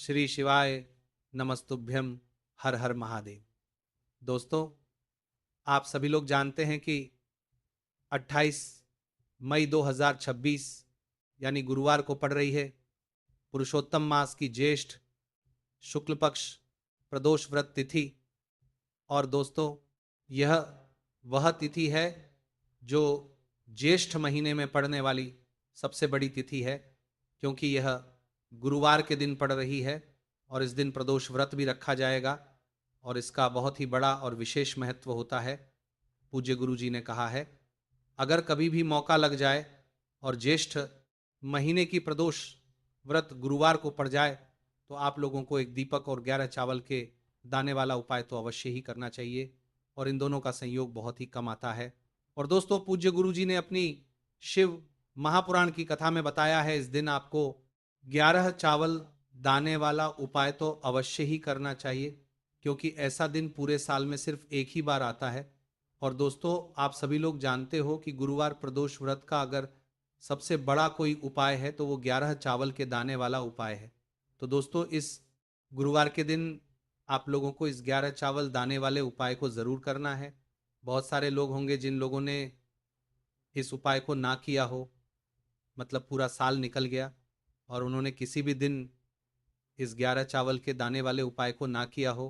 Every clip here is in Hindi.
श्री शिवाय नमस्तुभ्यम। हर हर महादेव। दोस्तों, आप सभी लोग जानते हैं कि 28 मई 2026 यानी गुरुवार को पड़ रही है पुरुषोत्तम मास की ज्येष्ठ शुक्ल पक्ष प्रदोष व्रत तिथि। और दोस्तों, यह वह तिथि है जो ज्येष्ठ महीने में पड़ने वाली सबसे बड़ी तिथि है, क्योंकि यह गुरुवार के दिन पड़ रही है और इस दिन प्रदोष व्रत भी रखा जाएगा और इसका बहुत ही बड़ा और विशेष महत्व होता है। पूज्य गुरु जी ने कहा है, अगर कभी भी मौका लग जाए और ज्येष्ठ महीने की प्रदोष व्रत गुरुवार को पड़ जाए तो आप लोगों को एक दीपक और 11 चावल के दाने वाला उपाय तो अवश्य ही करना चाहिए, और इन दोनों का संयोग बहुत ही कम आता है। और दोस्तों, पूज्य गुरु जी ने अपनी शिव महापुराण की कथा में बताया है, इस दिन आपको 11 चावल दाने वाला उपाय तो अवश्य ही करना चाहिए, क्योंकि ऐसा दिन पूरे साल में सिर्फ एक ही बार आता है। और दोस्तों, आप सभी लोग जानते हो कि गुरुवार प्रदोष व्रत का अगर सबसे बड़ा कोई उपाय है तो वो 11 चावल के दाने वाला उपाय है। तो दोस्तों, इस गुरुवार के दिन आप लोगों को इस 11 चावल दाने वाले उपाय को ज़रूर करना है। बहुत सारे लोग होंगे जिन लोगों ने इस उपाय को ना किया हो, मतलब पूरा साल निकल गया और उन्होंने किसी भी दिन इस 11 चावल के दाने वाले उपाय को ना किया हो।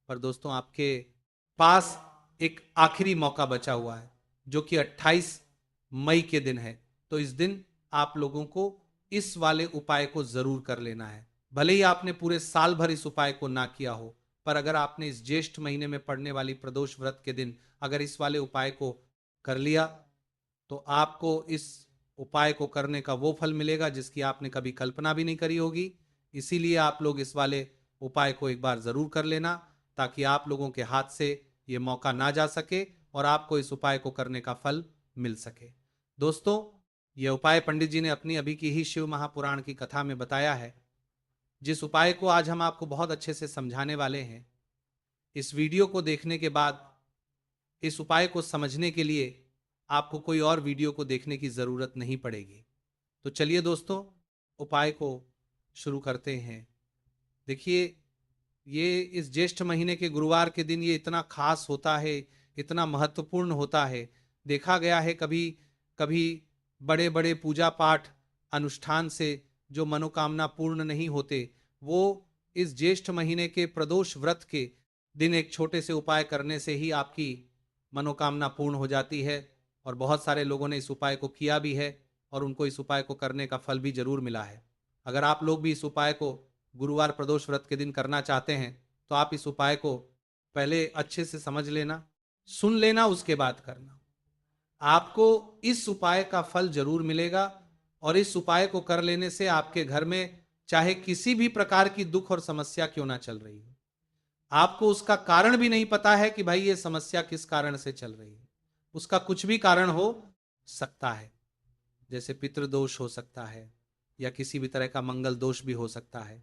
पर दोस्तों, आपके पास एक आखिरी मौका बचा हुआ है जो कि 28 मई के दिन है। तो इस दिन आप लोगों को इस वाले उपाय को जरूर कर लेना है। भले ही आपने पूरे साल भर इस उपाय को ना किया हो, पर अगर आपने इस ज्येष्ठ महीने में पड़ने वाली प्रदोष व्रत के दिन अगर इस वाले उपाय को कर लिया तो आपको इस उपाय को करने का वो फल मिलेगा जिसकी आपने कभी कल्पना भी नहीं करी होगी। इसीलिए आप लोग इस वाले उपाय को एक बार जरूर कर लेना, ताकि आप लोगों के हाथ से ये मौका ना जा सके और आपको इस उपाय को करने का फल मिल सके। दोस्तों, यह उपाय पंडित जी ने अपनी अभी की ही शिव महापुराण की कथा में बताया है, जिस उपाय को आज हम आपको बहुत अच्छे से समझाने वाले हैं। इस वीडियो को देखने के बाद इस उपाय को समझने के लिए आपको कोई और वीडियो को देखने की जरूरत नहीं पड़ेगी। तो चलिए दोस्तों, उपाय को शुरू करते हैं। देखिए, ये इस ज्येष्ठ महीने के गुरुवार के दिन ये इतना खास होता है, इतना महत्वपूर्ण होता है। देखा गया है कभी कभी बड़े बड़े पूजा पाठ अनुष्ठान से जो मनोकामना पूर्ण नहीं होते, वो इस ज्येष्ठ महीने के प्रदोष व्रत के दिन एक छोटे से उपाय करने से ही आपकी मनोकामना पूर्ण हो जाती है। और बहुत सारे लोगों ने इस उपाय को किया भी है और उनको इस उपाय को करने का फल भी जरूर मिला है। अगर आप लोग भी इस उपाय को गुरुवार प्रदोष व्रत के दिन करना चाहते हैं तो आप इस उपाय को पहले अच्छे से समझ लेना, सुन लेना, उसके बाद करना। आपको इस उपाय का फल जरूर मिलेगा और इस उपाय को कर लेने से आपके घर में चाहे किसी भी प्रकार की दुख और समस्या क्यों ना चल रही हो, आपको उसका कारण भी नहीं पता है कि भाई ये समस्या किस कारण से चल रही है, उसका कुछ भी कारण हो सकता है। जैसे पितृदोष हो सकता है या किसी भी तरह का मंगल दोष भी हो सकता है।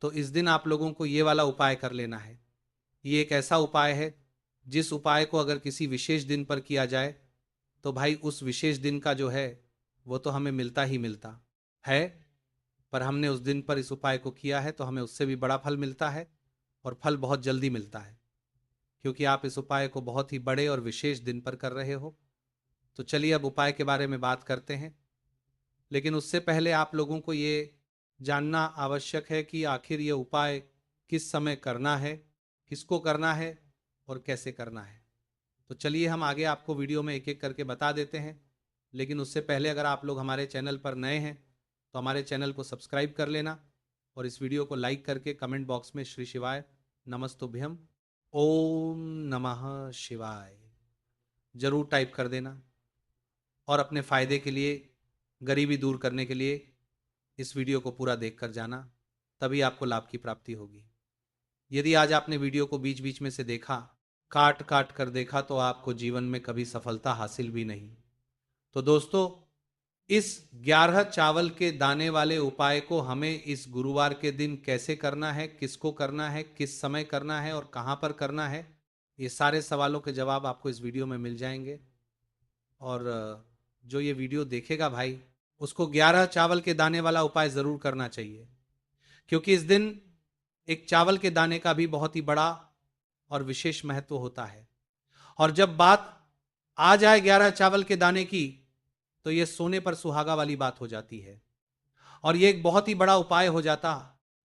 तो इस दिन आप लोगों को ये वाला उपाय कर लेना है। ये एक ऐसा उपाय है जिस उपाय को अगर किसी विशेष दिन पर किया जाए तो भाई उस विशेष दिन का जो है वो तो हमें मिलता ही मिलता है। पर हमने उस दिन पर इस उपाय को किया है तो हमें उससे भी बड़ा फल मिलता है, और फल बहुत जल्दी मिलता है, क्योंकि आप इस उपाय को बहुत ही बड़े और विशेष दिन पर कर रहे हो। तो चलिए अब उपाय के बारे में बात करते हैं। लेकिन उससे पहले आप लोगों को ये जानना आवश्यक है कि आखिर ये उपाय किस समय करना है, किसको करना है और कैसे करना है। तो चलिए हम आगे आपको वीडियो में एक एक करके बता देते हैं। लेकिन उससे पहले अगर आप लोग हमारे चैनल पर नए हैं तो हमारे चैनल को सब्सक्राइब कर लेना और इस वीडियो को लाइक करके कमेंट बॉक्स में श्री शिवाय नमस्तुभ्यम ओम नमः शिवाय जरूर टाइप कर देना। और अपने फ़ायदे के लिए, गरीबी दूर करने के लिए इस वीडियो को पूरा देख कर जाना, तभी आपको लाभ की प्राप्ति होगी। यदि आज आपने वीडियो को बीच बीच में से देखा, काट काट कर देखा, तो आपको जीवन में कभी सफलता हासिल भी नहीं। तो दोस्तों, इस 11 चावल के दाने वाले उपाय को हमें इस गुरुवार के दिन कैसे करना है, किसको करना है, किस समय करना है और कहाँ पर करना है, ये सारे सवालों के जवाब आपको इस वीडियो में मिल जाएंगे। और जो ये वीडियो देखेगा भाई, उसको 11 चावल के दाने वाला उपाय ज़रूर करना चाहिए, क्योंकि इस दिन एक चावल के दाने का भी बहुत ही बड़ा और विशेष महत्व होता है। और जब बात आ जाए 11 चावल के दाने की, तो यह सोने पर सुहागा वाली बात हो जाती है और यह एक बहुत ही बड़ा उपाय हो जाता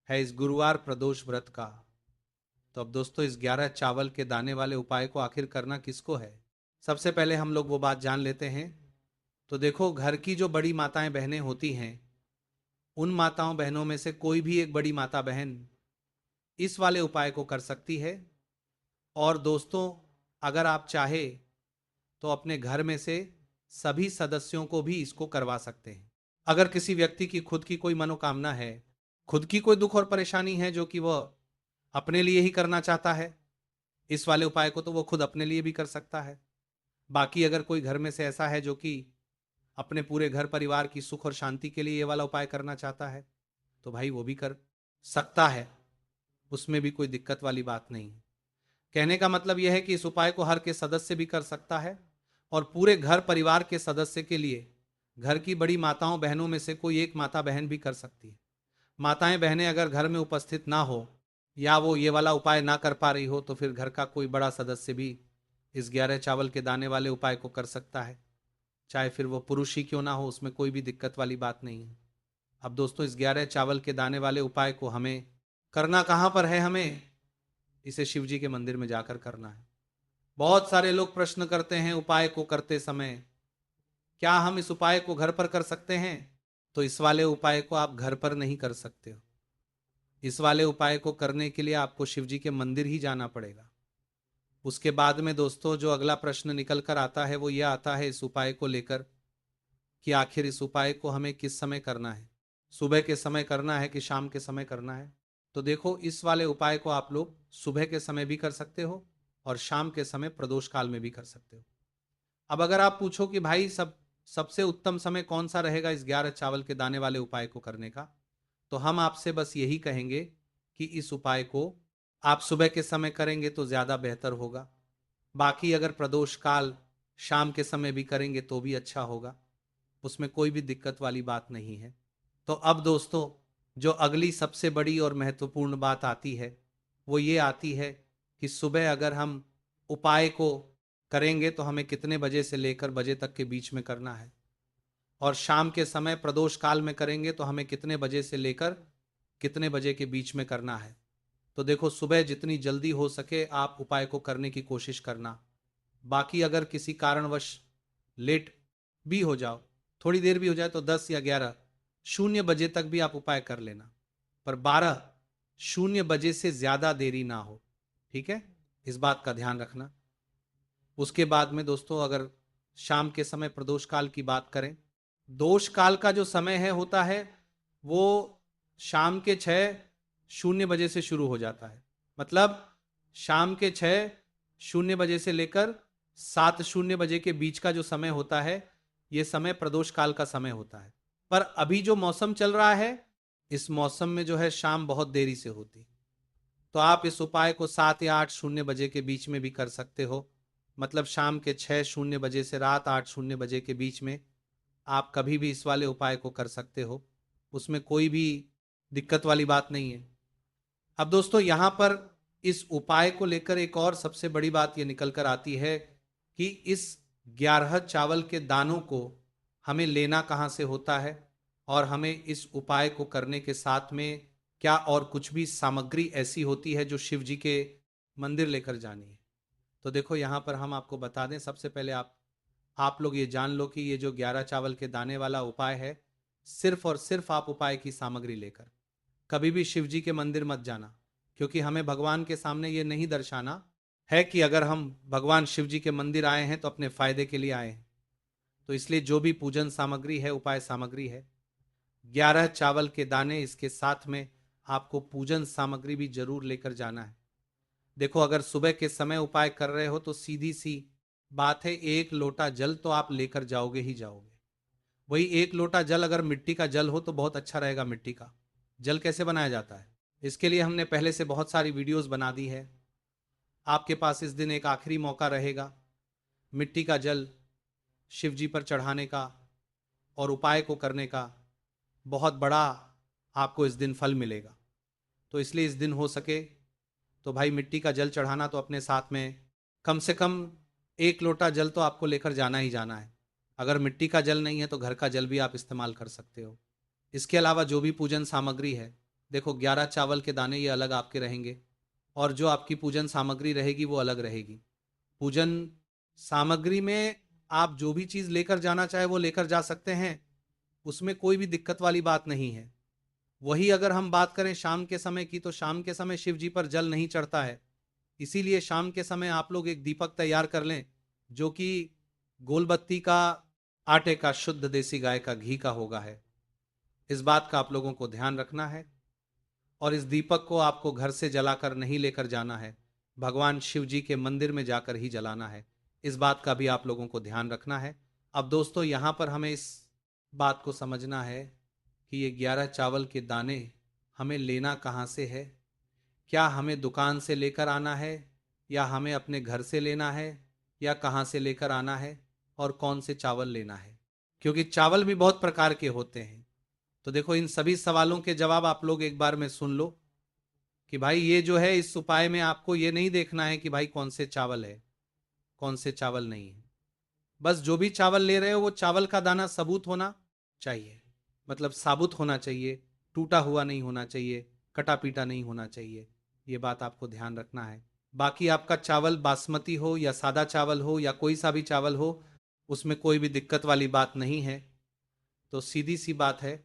है इस गुरुवार प्रदोष व्रत का। तो अब दोस्तों, इस 11 चावल के दाने वाले उपाय को आखिर करना किसको है? सबसे पहले हम लोग वो बात जान लेते हैं। तो देखो, घर की जो बड़ी माताएं बहनें होती हैं, उन माताओं बहनों में से कोई भी एक बड़ी माता बहन इस वाले उपाय को कर सकती है। और दोस्तों, अगर आप चाहे तो अपने घर में से सभी सदस्यों को भी इसको करवा सकते हैं। अगर किसी व्यक्ति की खुद की कोई मनोकामना है, खुद की कोई दुख और परेशानी है जो कि वह अपने लिए ही करना चाहता है, इस वाले उपाय को तो वो खुद अपने लिए भी कर सकता है। बाकी अगर कोई घर में से ऐसा है जो कि अपने पूरे घर परिवार की सुख और शांति के लिए ये वाला उपाय करना चाहता है, तो भाई वो भी कर सकता है, उसमें भी कोई दिक्कत वाली बात नहीं है। कहने का मतलब यह है कि इस उपाय को हर के सदस्य भी कर सकता है और पूरे घर परिवार के सदस्य के लिए घर की बड़ी माताओं बहनों में से कोई एक माता बहन भी कर सकती है। माताएं बहनें अगर घर में उपस्थित ना हो या वो ये वाला उपाय ना कर पा रही हो, तो फिर घर का कोई बड़ा सदस्य भी इस 11 चावल के दाने वाले उपाय को कर सकता है, चाहे फिर वो पुरुष ही क्यों ना हो, उसमें कोई भी दिक्कत वाली बात नहीं है। अब दोस्तों, इस 11 चावल के दाने वाले उपाय को हमें करना कहाँ पर है? हमें इसे शिव जी के मंदिर में जाकर करना है। बहुत सारे लोग प्रश्न करते हैं उपाय को करते समय, क्या हम इस उपाय को घर पर कर सकते हैं? तो इस वाले उपाय को आप घर पर नहीं कर सकते हो। इस वाले उपाय को करने के लिए आपको शिव जी के मंदिर ही जाना पड़ेगा। उसके बाद में दोस्तों, जो अगला प्रश्न निकल कर आता है वो यह आता है इस उपाय को लेकर कि आखिर इस उपाय को हमें किस समय करना है, सुबह के समय करना है कि शाम के समय करना है? तो देखो, इस वाले उपाय को आप लोग सुबह के समय भी कर सकते हो और शाम के समय प्रदोष काल में भी कर सकते हो। अब अगर आप पूछो कि भाई सबसे उत्तम समय कौन सा रहेगा इस 11 चावल के दाने वाले उपाय को करने का, तो हम आपसे बस यही कहेंगे कि इस उपाय को आप सुबह के समय करेंगे तो ज्यादा बेहतर होगा। बाकी अगर प्रदोष काल शाम के समय भी करेंगे तो भी अच्छा होगा, उसमें कोई भी दिक्कत वाली बात नहीं है। तो अब दोस्तों, जो अगली सबसे बड़ी और महत्वपूर्ण बात आती है वो ये आती है कि सुबह अगर हम उपाय को करेंगे तो हमें कितने बजे से लेकर बजे तक के बीच में करना है, और शाम के समय प्रदोष काल में करेंगे तो हमें कितने बजे से लेकर कितने बजे के बीच में करना है। तो देखो, सुबह जितनी जल्दी हो सके आप उपाय को करने की कोशिश करना। बाकी अगर किसी कारणवश लेट भी हो जाओ, थोड़ी देर भी हो जाए, तो 10 या 11:00 तक भी आप उपाय कर लेना, पर 12:00 से ज्यादा देरी ना हो। ठीक है, इस बात का ध्यान रखना। उसके बाद में दोस्तों, अगर शाम के समय प्रदोष काल की बात करें, दोष काल का जो समय है होता है वो शाम के 6:00 से शुरू हो जाता है। मतलब शाम के 6:00 से लेकर 7:00 के बीच का जो समय होता है, ये समय प्रदोष काल का समय होता है। पर अभी जो मौसम चल रहा है, इस मौसम में जो है शाम बहुत देरी से होती, तो आप इस उपाय को 7 या 8:00 के बीच में भी कर सकते हो। मतलब शाम के 6:00 से रात 8:00 के बीच में आप कभी भी इस वाले उपाय को कर सकते हो, उसमें कोई भी दिक्कत वाली बात नहीं है। अब दोस्तों, यहां पर इस उपाय को लेकर एक और सबसे बड़ी बात यह निकल कर आती है कि इस 11 चावल के दानों को हमें लेना कहाँ से होता है, और हमें इस उपाय को करने के साथ में क्या और कुछ भी सामग्री ऐसी होती है जो शिव जी के मंदिर लेकर जानी है। तो देखो, यहाँ पर हम आपको बता दें, सबसे पहले आप लोग ये जान लो कि ये जो 11 चावल के दाने वाला उपाय है, सिर्फ और सिर्फ आप उपाय की सामग्री लेकर कभी भी शिव जी के मंदिर मत जाना, क्योंकि हमें भगवान के सामने ये नहीं दर्शाना है कि अगर हम भगवान शिव जी के मंदिर आए हैं तो अपने फायदे के लिए आए हैं। तो इसलिए जो भी पूजन सामग्री है, उपाय सामग्री है, 11 चावल के दाने, इसके साथ में आपको पूजन सामग्री भी जरूर लेकर जाना है। देखो, अगर सुबह के समय उपाय कर रहे हो तो सीधी सी बात है, 1 लोटा जल तो आप लेकर जाओगे ही जाओगे। वही 1 लोटा जल अगर मिट्टी का जल हो तो बहुत अच्छा रहेगा। मिट्टी का जल कैसे बनाया जाता है, इसके लिए हमने पहले से बहुत सारी वीडियोस बना दी है। आपके पास इस दिन एक आखिरी मौका रहेगा मिट्टी का जल शिव जी पर चढ़ाने का और उपाय को करने का। बहुत बड़ा आपको इस दिन फल मिलेगा। तो इसलिए इस दिन हो सके तो भाई मिट्टी का जल चढ़ाना तो अपने साथ में कम से कम 1 लोटा जल तो आपको लेकर जाना ही जाना है। अगर मिट्टी का जल नहीं है तो घर का जल भी आप इस्तेमाल कर सकते हो। इसके अलावा जो भी पूजन सामग्री है, देखो 11 चावल के दाने ये अलग आपके रहेंगे और जो आपकी पूजन सामग्री रहेगी वो अलग रहेगी। पूजन सामग्री में आप जो भी चीज लेकर जाना चाहे वो लेकर जा सकते हैं, उसमें कोई भी दिक्कत वाली बात नहीं है। वही अगर हम बात करें शाम के समय की, तो शाम के समय शिव जी पर जल नहीं चढ़ता है, इसीलिए शाम के समय आप लोग एक दीपक तैयार कर लें जो कि गोलबत्ती का, आटे का, शुद्ध देसी गाय का घी का होगा है। इस बात का आप लोगों को ध्यान रखना है। और इस दीपक को आपको घर से जलाकर नहीं लेकर जाना है, भगवान शिव जी के मंदिर में जाकर ही जलाना है। इस बात का भी आप लोगों को ध्यान रखना है। अब दोस्तों यहां पर हमें इस बात को समझना है कि ये 11 चावल के दाने हमें लेना कहाँ से है। क्या हमें दुकान से लेकर आना है, या हमें अपने घर से लेना है, या कहाँ से लेकर आना है, और कौन से चावल लेना है, क्योंकि चावल भी बहुत प्रकार के होते हैं। तो देखो इन सभी सवालों के जवाब आप लोग एक बार में सुन लो कि भाई ये जो है इस उपाय में आपको ये नहीं देखना है कि भाई कौन से चावल है कौन से चावल नहीं है। बस जो भी चावल ले रहे हो वो चावल का दाना सबूत होना चाहिए, मतलब साबुत होना चाहिए, टूटा हुआ नहीं होना चाहिए, कटा पीटा नहीं होना चाहिए। ये बात आपको ध्यान रखना है। बाकी आपका चावल बासमती हो या सादा चावल हो या कोई सा भी चावल हो, उसमें कोई भी दिक्कत वाली बात नहीं है। तो सीधी सी बात है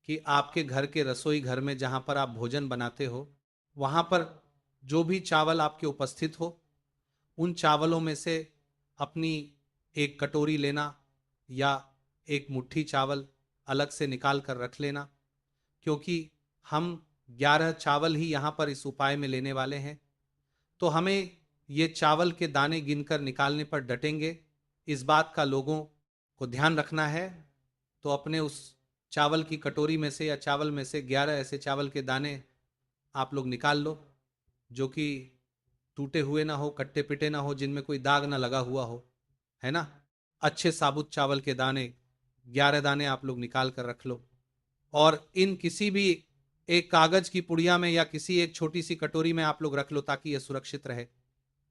कि आपके घर के रसोई घर में जहां पर आप भोजन बनाते हो, वहां पर जो भी चावल आपके उपस्थित हो, उन चावलों में से अपनी एक कटोरी लेना या एक मुट्ठी चावल अलग से निकाल कर रख लेना, क्योंकि हम 11 चावल ही यहाँ पर इस उपाय में लेने वाले हैं। तो हमें ये चावल के दाने गिनकर निकालने पर डटेंगे, इस बात का लोगों को ध्यान रखना है। तो अपने उस चावल की कटोरी में से या चावल में से 11 ऐसे चावल के दाने आप लोग निकाल लो जो कि टूटे हुए ना हो, कट्टे पिटे ना हो, जिनमें कोई दाग ना लगा हुआ हो, है ना। अच्छे साबुत चावल के दाने 11 दाने आप लोग निकाल कर रख लो, और इन किसी भी एक कागज की पुड़िया में या किसी एक छोटी सी कटोरी में आप लोग रख लो ताकि यह सुरक्षित रहे,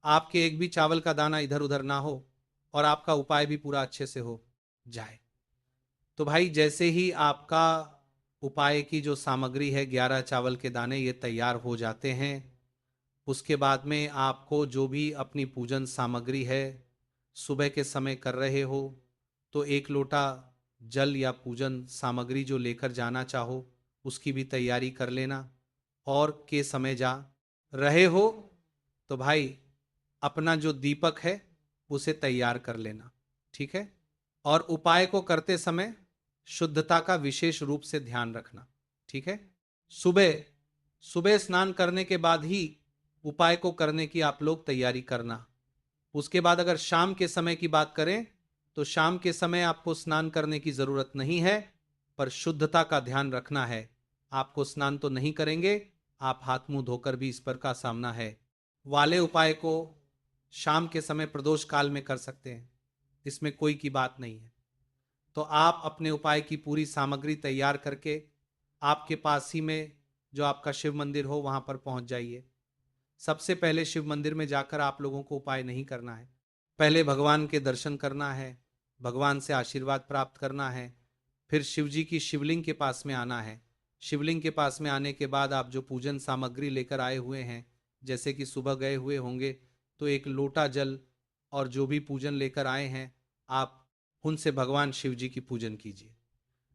आपके एक भी चावल का दाना इधर उधर ना हो और आपका उपाय भी पूरा अच्छे से हो जाए। तो भाई जैसे ही आपका उपाय की जो सामग्री है 11 चावल के दाने ये तैयार हो जाते हैं, उसके बाद में आपको जो भी अपनी पूजन सामग्री है सुबह के समय कर रहे हो, तो 1 लोटा जल या पूजन सामग्री जो लेकर जाना चाहो उसकी भी तैयारी कर लेना। और के समय जा रहे हो तो भाई अपना जो दीपक है उसे तैयार कर लेना, ठीक है। और उपाय को करते समय शुद्धता का विशेष रूप से ध्यान रखना, ठीक है। सुबह सुबह स्नान करने के बाद ही उपाय को करने की आप लोग तैयारी करना। उसके बाद अगर शाम के समय की बात करें तो शाम के समय आपको स्नान करने की जरूरत नहीं है, पर शुद्धता का ध्यान रखना है। आपको स्नान तो नहीं करेंगे, आप हाथ मुंह धोकर भी इस पर का सामना है वाले उपाय को शाम के समय प्रदोष काल में कर सकते हैं, इसमें कोई की बात नहीं है। तो आप अपने उपाय की पूरी सामग्री तैयार करके आपके पास ही में जो आपका शिव मंदिर हो वहां पर पहुंच जाइए। सबसे पहले शिव मंदिर में जाकर आप लोगों को उपाय नहीं करना है, पहले भगवान के दर्शन करना है, भगवान से आशीर्वाद प्राप्त करना है, फिर शिव जी की शिवलिंग के पास में आना है। शिवलिंग के पास में आने के बाद आप जो पूजन सामग्री लेकर आए हुए हैं, जैसे कि सुबह गए हुए होंगे तो 1 लोटा जल और जो भी पूजन लेकर आए हैं आप उनसे भगवान शिव जी की पूजन कीजिए।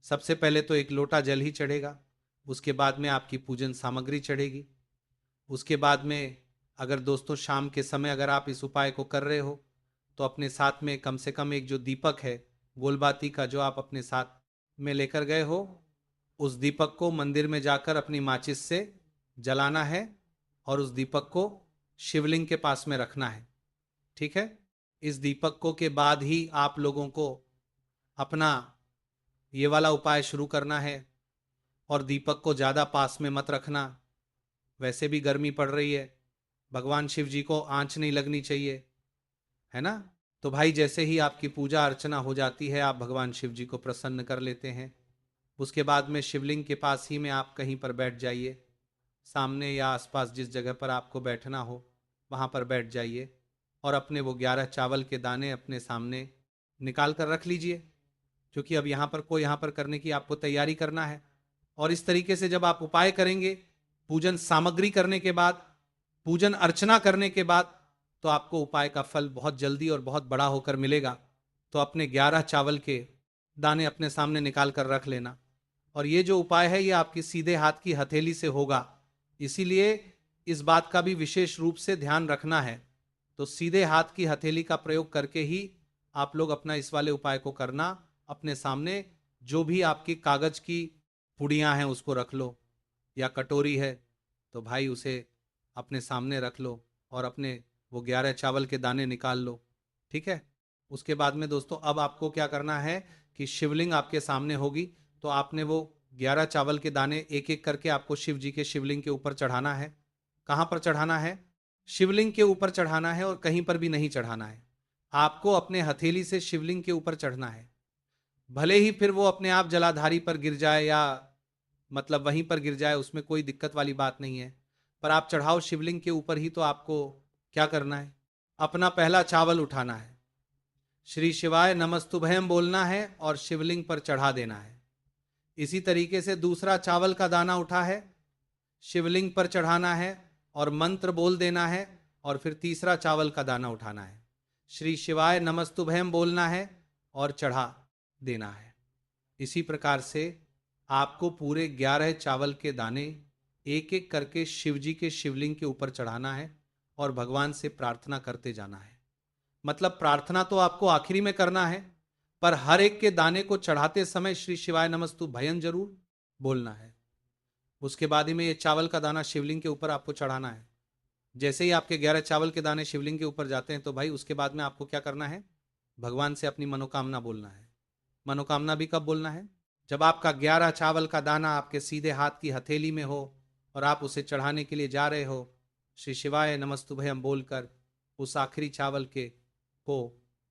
सबसे पहले तो 1 लोटा जल ही चढ़ेगा, उसके बाद में आपकी पूजन सामग्री चढ़ेगी। उसके बाद में अगर दोस्तों शाम के समय अगर आप इस उपाय को कर रहे हो तो अपने साथ में कम से कम एक जो दीपक है गोलबाती का जो आप अपने साथ में लेकर गए हो, उस दीपक को मंदिर में जाकर अपनी माचिस से जलाना है और उस दीपक को शिवलिंग के पास में रखना है, ठीक है। इस दीपक को के बाद ही आप लोगों को अपना ये वाला उपाय शुरू करना है। और दीपक को ज़्यादा पास में मत रखना, वैसे भी गर्मी पड़ रही है, भगवान शिव जी को आंच नहीं लगनी चाहिए, है ना। तो भाई जैसे ही आपकी पूजा अर्चना हो जाती है आप भगवान शिव जी को प्रसन्न कर लेते हैं। उसके बाद में शिवलिंग के पास ही में आप कहीं पर बैठ जाइए, सामने या आसपास जिस जगह पर आपको बैठना हो वहाँ पर बैठ जाइए और अपने वो 11 चावल के दाने अपने सामने निकाल कर रख लीजिए, क्योंकि अब यहाँ पर करने की आपको तैयारी करना है। और इस तरीके से जब आप उपाय करेंगे, पूजन सामग्री करने के बाद, पूजन अर्चना करने के बाद, तो आपको उपाय का फल बहुत जल्दी और बहुत बड़ा होकर मिलेगा। तो अपने 11 चावल के दाने अपने सामने निकाल कर रख लेना। और ये जो उपाय है ये आपकी सीधे हाथ की हथेली से होगा, इसीलिए इस बात का भी विशेष रूप से ध्यान रखना है। तो सीधे हाथ की हथेली का प्रयोग करके ही आप लोग अपना इस वाले उपाय को करना। अपने सामने जो भी आपकी कागज की पुड़ियां हैं उसको रख लो, या कटोरी है तो भाई उसे अपने सामने रख लो और अपने वो 11 चावल के दाने निकाल लो। ठीक है। उसके बाद में दोस्तों अब आपको क्या करना है कि शिवलिंग आपके सामने होगी, तो आपने वो 11 चावल के दाने एक एक करके आपको शिव जी के शिवलिंग के ऊपर चढ़ाना है। कहाँ पर चढ़ाना है? शिवलिंग के ऊपर चढ़ाना है, और कहीं पर भी नहीं चढ़ाना है। आपको अपने हथेली से शिवलिंग के ऊपर चढ़ना है। भले ही फिर वो अपने आप जलाधारी पर गिर जाए या मतलब वहीं पर गिर जाए, उसमें कोई दिक्कत वाली बात नहीं है, पर आप चढ़ाओ शिवलिंग के ऊपर ही। तो आपको क्या करना है? अपना पहला चावल उठाना है, श्री शिवाय नमस्तुभयम बोलना है और शिवलिंग पर चढ़ा देना है। इसी तरीके से दूसरा चावल का दाना उठा है, शिवलिंग पर चढ़ाना है और मंत्र बोल देना है। और फिर तीसरा चावल का दाना उठाना है, श्री शिवाय नमस्तुभयम बोलना है और चढ़ा देना है। इसी प्रकार से आपको पूरे 11 चावल के दाने एक एक करके शिव जी के शिवलिंग के ऊपर चढ़ाना है और भगवान से प्रार्थना करते जाना है। मतलब प्रार्थना तो आपको आखिरी में करना है, पर हर एक के दाने को चढ़ाते समय श्री शिवाय नमस्तु भयन जरूर बोलना है। उसके बाद ही में ये चावल का दाना शिवलिंग के ऊपर आपको चढ़ाना है। जैसे ही आपके 11 चावल के दाने शिवलिंग के ऊपर जाते हैं तो भाई उसके बाद में आपको क्या करना है? भगवान से अपनी मनोकामना बोलना है। मनोकामना भी कब बोलना है? जब आपका 11 चावल का दाना आपके सीधे हाथ की हथेली में हो और आप उसे चढ़ाने के लिए जा रहे हो, श्री शिवाय नमस्तुभयम बोलकर उस आखिरी चावल के को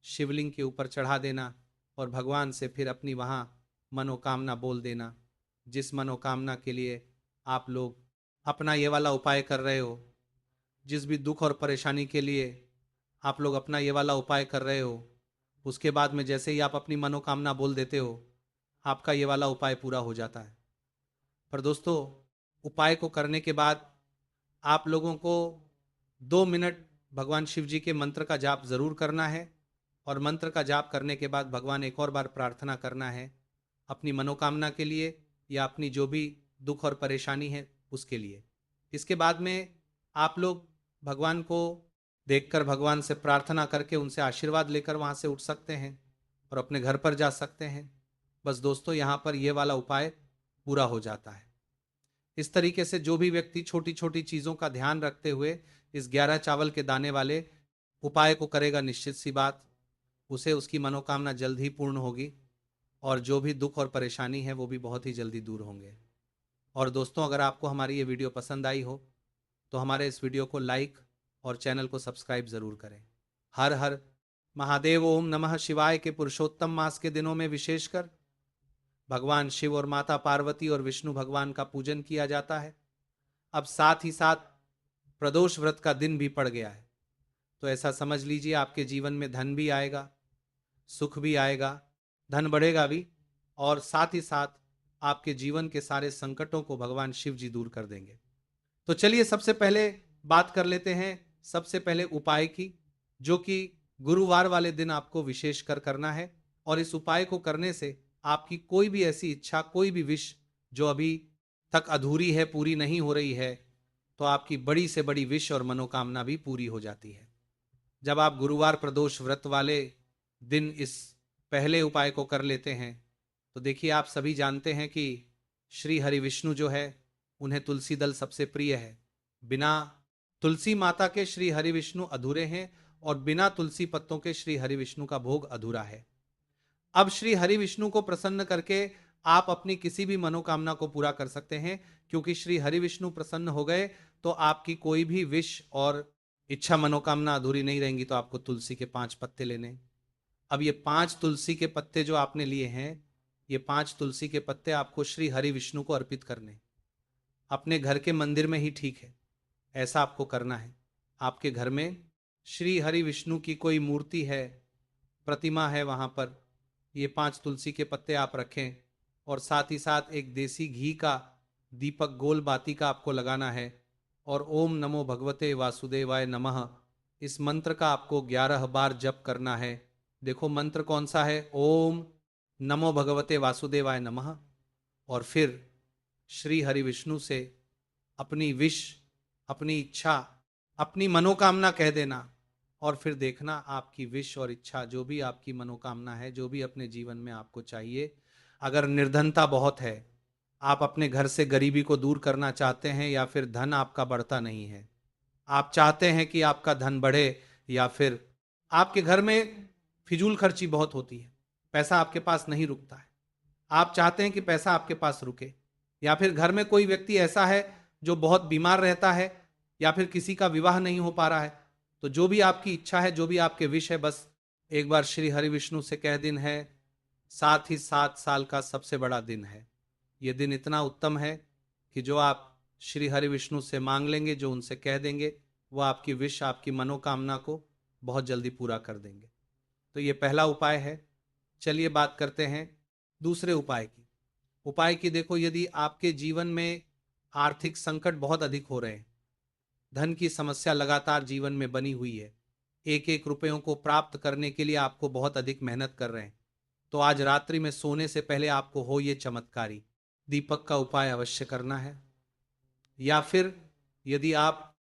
शिवलिंग के ऊपर चढ़ा देना और भगवान से फिर अपनी वहाँ मनोकामना बोल देना। जिस मनोकामना के लिए आप लोग अपना ये वाला उपाय कर रहे हो, जिस भी दुख और परेशानी के लिए आप लोग अपना ये वाला उपाय कर रहे हो, उसके बाद में जैसे ही आप अपनी मनोकामना बोल देते हो, आपका ये वाला उपाय पूरा हो जाता है। पर दोस्तों, उपाय को करने के बाद आप लोगों को 2 मिनट भगवान शिव जी के मंत्र का जाप जरूर करना है। और मंत्र का जाप करने के बाद भगवान एक और बार प्रार्थना करना है अपनी मनोकामना के लिए या अपनी जो भी दुख और परेशानी है उसके लिए। इसके बाद में आप लोग भगवान को देखकर, भगवान से प्रार्थना करके उनसे आशीर्वाद लेकर वहां से उठ सकते हैं और अपने घर पर जा सकते हैं। बस दोस्तों, यहाँ पर यह वाला उपाय पूरा हो जाता है। इस तरीके से जो भी व्यक्ति छोटी छोटी चीजों का ध्यान रखते हुए इस 11 चावल के दाने वाले उपाय को करेगा, निश्चित सी बात उसे उसकी मनोकामना जल्द ही पूर्ण होगी और जो भी दुख और परेशानी है वो भी बहुत ही जल्दी दूर होंगे। और दोस्तों, अगर आपको हमारी ये वीडियो पसंद आई हो तो हमारे इस वीडियो को लाइक और चैनल को सब्सक्राइब जरूर करें। हर हर महादेव। ओम नमः शिवाय के पुरुषोत्तम मास के दिनों में विशेषकर भगवान शिव और माता पार्वती और विष्णु भगवान का पूजन किया जाता है। अब साथ ही साथ प्रदोष व्रत का दिन भी पड़ गया है, तो ऐसा समझ लीजिए आपके जीवन में धन भी आएगा, सुख भी आएगा, धन बढ़ेगा भी, और साथ ही साथ आपके जीवन के सारे संकटों को भगवान शिव जी दूर कर देंगे। तो चलिए सबसे पहले बात कर लेते हैं सबसे पहले उपाय की, जो कि गुरुवार वाले दिन आपको विशेष कर करना है। और इस उपाय को करने से आपकी कोई भी ऐसी इच्छा, कोई भी विश जो अभी तक अधूरी है, पूरी नहीं हो रही है, तो आपकी बड़ी से बड़ी विश और मनोकामना भी पूरी हो जाती है। जब आप गुरुवार प्रदोष व्रत वाले दिन इस पहले उपाय को कर लेते हैं तो देखिए, आप सभी जानते हैं कि श्री हरि विष्णु जो है उन्हें तुलसी दल सबसे प्रिय है। बिना तुलसी माता के श्री हरि विष्णु अधूरे हैं और बिना तुलसी पत्तों के श्री हरि विष्णु का भोग अधूरा है। अब श्री हरि विष्णु को प्रसन्न करके आप अपनी किसी भी मनोकामना को पूरा कर सकते हैं, क्योंकि श्री हरि विष्णु प्रसन्न हो गए तो आपकी कोई भी विश और इच्छा मनोकामना अधूरी नहीं रहेंगी। तो आपको तुलसी के 5 पत्ते लेने। अब ये 5 तुलसी के पत्ते जो आपने लिए हैं, ये 5 तुलसी के पत्ते आपको श्री हरि विष्णु को अर्पित करने। अपने घर के मंदिर में ही ठीक है। ऐसा आपको करना है। आपके घर में श्री हरि विष्णु की कोई मूर्ति है, प्रतिमा है, वहां पर ये 5 तुलसी के पत्ते आप रखें और साथ ही साथ एक देसी घी का दीपक गोल बाती का आपको लगाना है और ओम नमो भगवते वासुदेवाय नमः इस मंत्र का आपको 11 बार जप करना है। देखो मंत्र कौन सा है, ओम नमो भगवते वासुदेवाय नमः। और फिर श्री हरि विष्णु से अपनी विश, अपनी इच्छा, अपनी मनोकामना कह देना और फिर देखना आपकी विश और इच्छा, जो भी आपकी मनोकामना है, जो भी अपने जीवन में आपको चाहिए। अगर निर्धनता बहुत है, आप अपने घर से गरीबी को दूर करना चाहते हैं, या फिर धन आपका बढ़ता नहीं है, आप चाहते हैं कि आपका धन बढ़े, या फिर आपके घर में फिजूल खर्ची बहुत होती है, पैसा आपके पास नहीं रुकता है, आप चाहते हैं कि पैसा आपके पास रुके, या फिर घर में कोई व्यक्ति ऐसा है जो बहुत बीमार रहता है, या फिर किसी का विवाह नहीं हो पा रहा है, तो जो भी आपकी इच्छा है, जो भी आपके विश है, बस एक बार श्री हरि विष्णु से कह दिन है। साथ ही 7 साल का सबसे बड़ा दिन है। यह दिन इतना उत्तम है कि जो आप श्री हरि विष्णु से मांग लेंगे, जो उनसे कह देंगे, वो आपकी विश, आपकी मनोकामना को बहुत जल्दी पूरा कर देंगे। तो ये पहला उपाय है। चलिए बात करते हैं दूसरे उपाय की। उपाय की देखो, यदि आपके जीवन में आर्थिक संकट बहुत अधिक हो रहे हैं, धन की समस्या लगातार जीवन में बनी हुई है, एक एक रुपयों को प्राप्त करने के लिए आपको बहुत अधिक मेहनत कर रहे हैं, तो आज रात्रि में सोने से पहले आपको हो ये चमत्कारी दीपक का उपाय अवश्य करना है। या फिर यदि आप